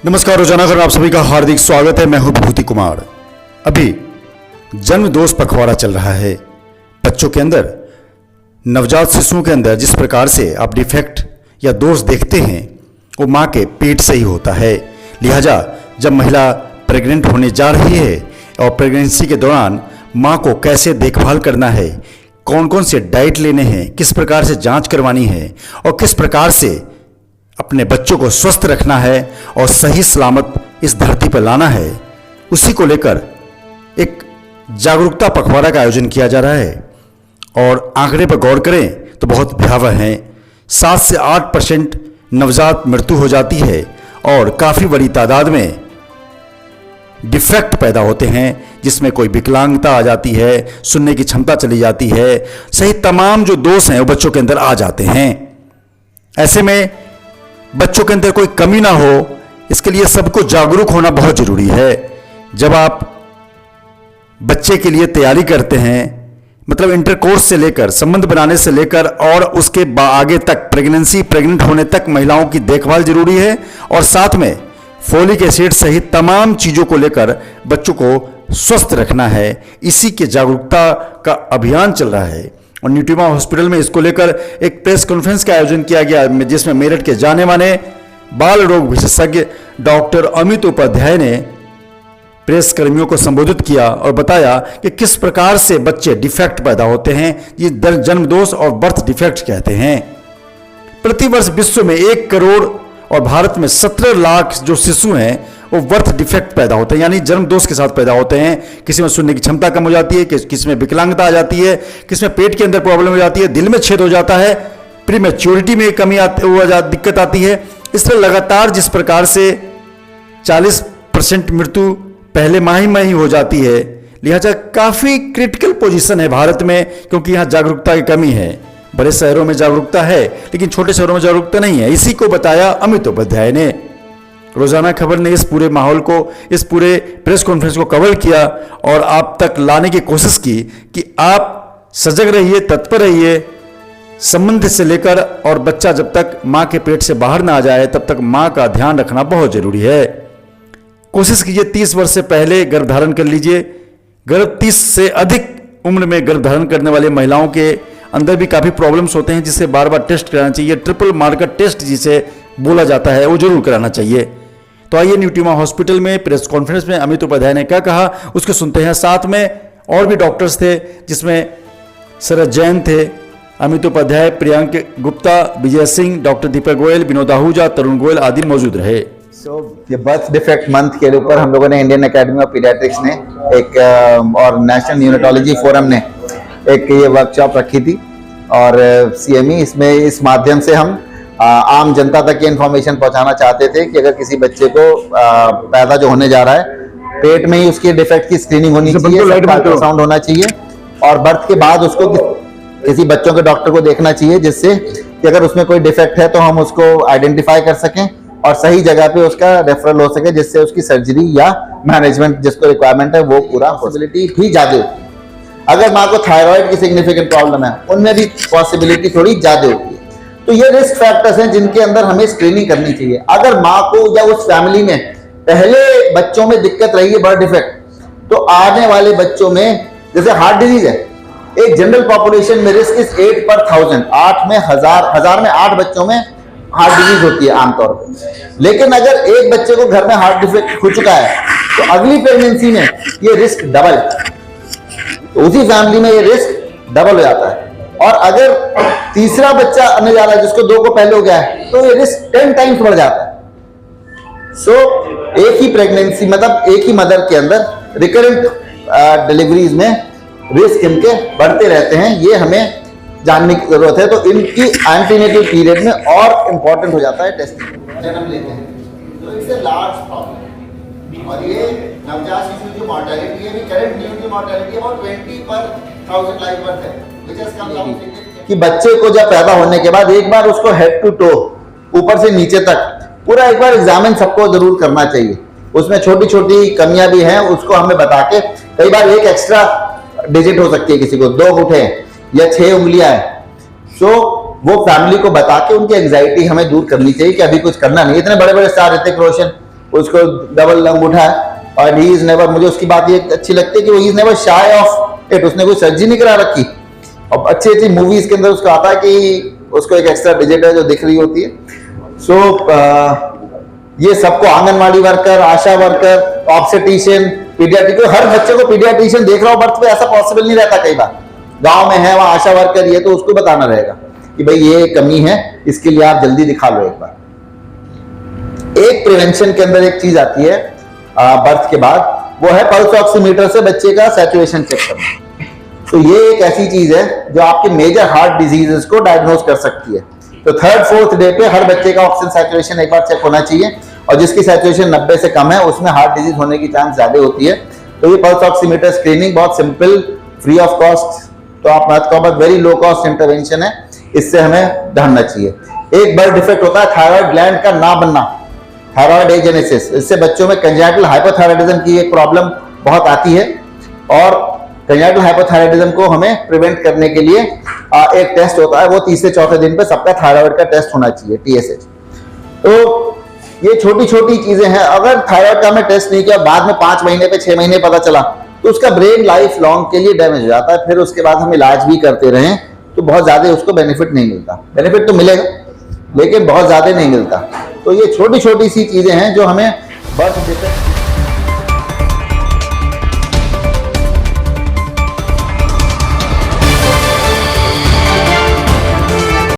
नमस्कार, रोजाना खबर आप सभी का हार्दिक स्वागत है। मैं हूं विभूति कुमार। अभी जन्म दोष पखवाड़ा चल रहा है। बच्चों के अंदर, नवजात शिशुओं के अंदर जिस प्रकार से आप डिफेक्ट या दोष देखते हैं वो माँ के पेट से ही होता है। लिहाजा जब महिला प्रेग्नेंट होने जा रही है और प्रेगनेंसी के दौरान माँ को कैसे देखभाल करना है, कौन कौन से डाइट लेने हैं, किस प्रकार से जांच करवानी है और किस प्रकार से अपने बच्चों को स्वस्थ रखना है और सही सलामत इस धरती पर लाना है, उसी को लेकर एक जागरूकता पखवाड़ा का आयोजन किया जा रहा है। और आंकड़े पर गौर करें तो बहुत भयावह हैं। 7 से 8% नवजात मृत्यु हो जाती है और काफ़ी बड़ी तादाद में डिफेक्ट पैदा होते हैं, जिसमें कोई विकलांगता आ जाती है, सुनने की क्षमता चली जाती है, सही तमाम जो दोष हैं वो बच्चों के अंदर आ जाते हैं। ऐसे में बच्चों के अंदर कोई कमी ना हो, इसके लिए सबको जागरूक होना बहुत जरूरी है। जब आप बच्चे के लिए तैयारी करते हैं, मतलब इंटरकोर्स से लेकर, संबंध बनाने से लेकर और उसके आगे तक प्रेगनेंट होने तक महिलाओं की देखभाल जरूरी है। और साथ में फोलिक एसिड सहित तमाम चीज़ों को लेकर बच्चों को स्वस्थ रखना है। इसी के जागरूकता का अभियान चल रहा है और न्यूट्रिमा हॉस्पिटल में इसको लेकर एक प्रेस कॉन्फ्रेंस का आयोजन किया गया, जिसमें मेरठ के जाने माने बाल रोग विशेषज्ञ डॉक्टर अमित उपाध्याय ने प्रेस कर्मियों को संबोधित किया और बताया कि किस प्रकार से बच्चे डिफेक्ट पैदा होते हैं। ये जन्म दोष और बर्थ डिफेक्ट कहते हैं। प्रतिवर्ष विश्व में 1 करोड़ और भारत में 17 लाख जो शिशु हैं वो बर्थ डिफेक्ट पैदा होते हैं, यानी जन्म दोष के साथ पैदा होते हैं। किसी में सुनने की क्षमता कम हो जाती है, किसी में विकलांगता आ जाती है, किसी में पेट के अंदर प्रॉब्लम हो जाती है, दिल में छेद हो जाता है, प्रीमेच्योरिटी में कमी दिक्कत आती है। इस तरह लगातार जिस प्रकार से 40% मृत्यु पहले माह में ही हो जाती है। लिहाजा काफ़ी क्रिटिकल पोजीशन है भारत में, क्योंकि यहाँ जागरूकता की कमी है। बड़े शहरों में जागरूकता है लेकिन छोटे शहरों में जागरूकता नहीं है। इसी को बताया अमित उपाध्याय ने। रोजाना खबर ने इस पूरे माहौल को, इस पूरे प्रेस कॉन्फ्रेंस को कवर किया और आप तक लाने की कोशिश की कि आप सजग रहिए, तत्पर रहिए। संबंध से लेकर और बच्चा जब तक माँ के पेट से बाहर ना आ जाए तब तक माँ का ध्यान रखना बहुत जरूरी है। कोशिश कीजिए 30 वर्ष से पहले गर्भ धारण कर लीजिए। 30 से अधिक उम्र में गर्भ धारण करने वाली महिलाओं के अंदर भी काफ़ी प्रॉब्लम्स होते हैं, जिससे बार बार टेस्ट कराना चाहिए। ट्रिपल मार्कर टेस्ट जिसे बोला जाता है वो जरूर कराना चाहिए। तो आइए न्यूट्रिमा हॉस्पिटल में प्रेस कॉन्फ्रेंस में अमित उपाध्याय ने क्या कहा उसको सुनते हैं। साथ में और भी डॉक्टर्स थे, जिसमें शरद जैन थे, अमित उपाध्याय, प्रियांक गुप्ता, विजय सिंह, डॉक्टर दीपक गोयल, विनोद आहूजा, तरुण गोयल आदि मौजूद रहे। ये बर्थ डिफेक्ट मंथ के ऊपर हम लोगों ने इंडियन एकेडमी ऑफ पीडियाट्रिक्स ने एक और नेशनल न्यूरोलॉजी फोरम ने एक ये वर्कशॉप रखी थी और CME इसमें इस माध्यम से हम आम जनता तक ये इन्फॉर्मेशन पहुंचाना चाहते थे कि अगर किसी बच्चे को पैदा जो होने जा रहा है, पेट में ही उसके डिफेक्ट की स्क्रीनिंग होनी चाहिए, अल्ट्रासाउंड होना चाहिए और बर्थ के बाद उसको किसी बच्चों के डॉक्टर को देखना चाहिए, जिससे कि अगर उसमें कोई डिफेक्ट है तो हम उसको आइडेंटिफाई कर सकें और सही जगह पे उसका रेफरल हो सके, जिससे उसकी सर्जरी या मैनेजमेंट जिसको रिक्वायरमेंट है वो पूरा पॉसिबिलिटी भी ज्यादा होती है। अगर माँ को थायराइड की सिग्निफिकेंट प्रॉब्लम है, उनमें भी पॉसिबिलिटी थोड़ी ज्यादा होती है। तो ये रिस्क फैक्टर्स हैं जिनके अंदर हमें स्क्रीनिंग करनी चाहिए। अगर माँ को या उस फैमिली में पहले बच्चों में दिक्कत रही है बर्थ डिफेक्ट, तो आने वाले बच्चों में जैसे हार्ट डिजीज है, एक जनरल पॉपुलेशन में रिस्क इज 8 per 1000, 8 में हजार में 8 बच्चों में हार्ट डिजीज होती है आमतौर पर। लेकिन अगर एक बच्चे को घर में हार्ट डिफेक्ट हो चुका है तो अगली प्रेगनेंसी में ये रिस्क डबल, तो उसी फैमिली में ये रिस्क डबल हो जाता है। और अगर तीसरा बच्चा आने जा रहा है जिसको 2 को पहले हो गया है, तो ये रिस्क 10 टाइम्स बढ़ जाता है। एक ही प्रेगनेंसी, मतलब एक ही मदर के अंदर रिकरेंट डिलीवरीज में रिस्क इनके बढ़ते रहते हैं। ये हमें जानने की जरूरत है। तो इनकी एंटीनेटल पीरियड में और इंपॉर्टेंट हो जाता है टेस्टिंग। जन्म लेते हैं तो इट्स अ लार्ज प्रॉब्लम और ये नवजात शिशु की मॉर्टेलिटी है, करंट न्यू की mortality about 20 per 1000 live birth है, व्हिच हैज कम डाउन कि बच्चे को जब पैदा होने के बाद एक बार उसको हेड टू टो, ऊपर से नीचे तक पूरा एक बार एग्जामिन सबको जरूर करना चाहिए। उसमें छोटी छोटी कमियां भी हैं, उसको हमें बता के, कई बार एक एक्स्ट्रा डिजिट हो सकती है, किसी को 2 अंगूठे या 6 उंगलियां हैं, सो वो फैमिली को बता के उनकी एंजाइटी हमें दूर करनी चाहिए कि अभी कुछ करना नहीं। इतने बड़े बड़े स्टार ऋतिक रोशन उसको डबल अंगूठा है, और ही इज नेवर, मुझे उसकी बात ये अच्छी लगती है कि वो he is never shy of it, उसने कोई सर्जरी नहीं करा रखी। और अच्छी अच्छी मूवीज के अंदर उसको आता है कि उसको एक एक्स्ट्रा डिजिट है जो दिख रही होती है। सो ये सबको आंगनवाड़ी वर्कर, आशा वर्कर, ऑब्स्टेट्रिशियन, पीडियाट्रिक, हर बच्चे को पीडियाट्रिशियन देख रहा हो बर्थ पे, ऐसा पॉसिबल नहीं रहता। कई बार गांव में है वहां आशा वर्कर, ये तो उसको बताना रहेगा कि भाई ये कमी है, इसके लिए आप जल्दी दिखा लो एक बार। एक प्रिवेंशन के अंदर एक चीज आती है बर्थ के बाद, वो है पल्स ऑक्सीमीटर से बच्चे का सैचुरेशन चेक करना। तो ये एक ऐसी चीज है जो आपके मेजर हार्ट डिजीजेस को डायग्नोज कर सकती है। तो 3rd-4th डे पे हर बच्चे का ऑक्सीजन सैचुरेशन एक बार चेक होना चाहिए, और जिसकी सैचुरेशन 90 से कम है उसमें हार्ट डिजीज होने की चांस ज्यादा होती है। तो ये पल्स ऑक्सीमीटर स्क्रीनिंग बहुत सिंपल, फ्री ऑफ कॉस्ट, तो आप मत कहो, but very low cost intervention है, इससे हमें ढालना चाहिए। एक बर्थ डिफेक्ट होता है थायराइड ग्लैंड का ना बनना, थायराइड एजेनेसिस। इससे बच्चों में कंजेनिटल हाइपोथायराइडिज्म की एक प्रॉब्लम बहुत आती है, और कंजेनिटल हाइपोथायराइडिज्म को हमें प्रिवेंट करने के लिए एक टेस्ट होता है, वो 3 से 4 दिन पे सबका थायराइड का टेस्ट होना चाहिए, TSH। तो ये छोटी छोटी चीजें हैं। अगर थायराइड का हमें टेस्ट नहीं किया, बाद में 5 महीने पे 6 महीने पता चला, तो उसका ब्रेन लाइफ लॉन्ग के लिए डैमेज हो जाता है। फिर उसके बाद हम इलाज भी करते रहें तो बहुत ज्यादा उसको बेनिफिट नहीं मिलता। बेनिफिट तो मिलेगा लेकिन बहुत ज्यादा नहीं मिलता। तो ये छोटी छोटी सी चीजें हैं जो हमें बर्थ डिफेक्ट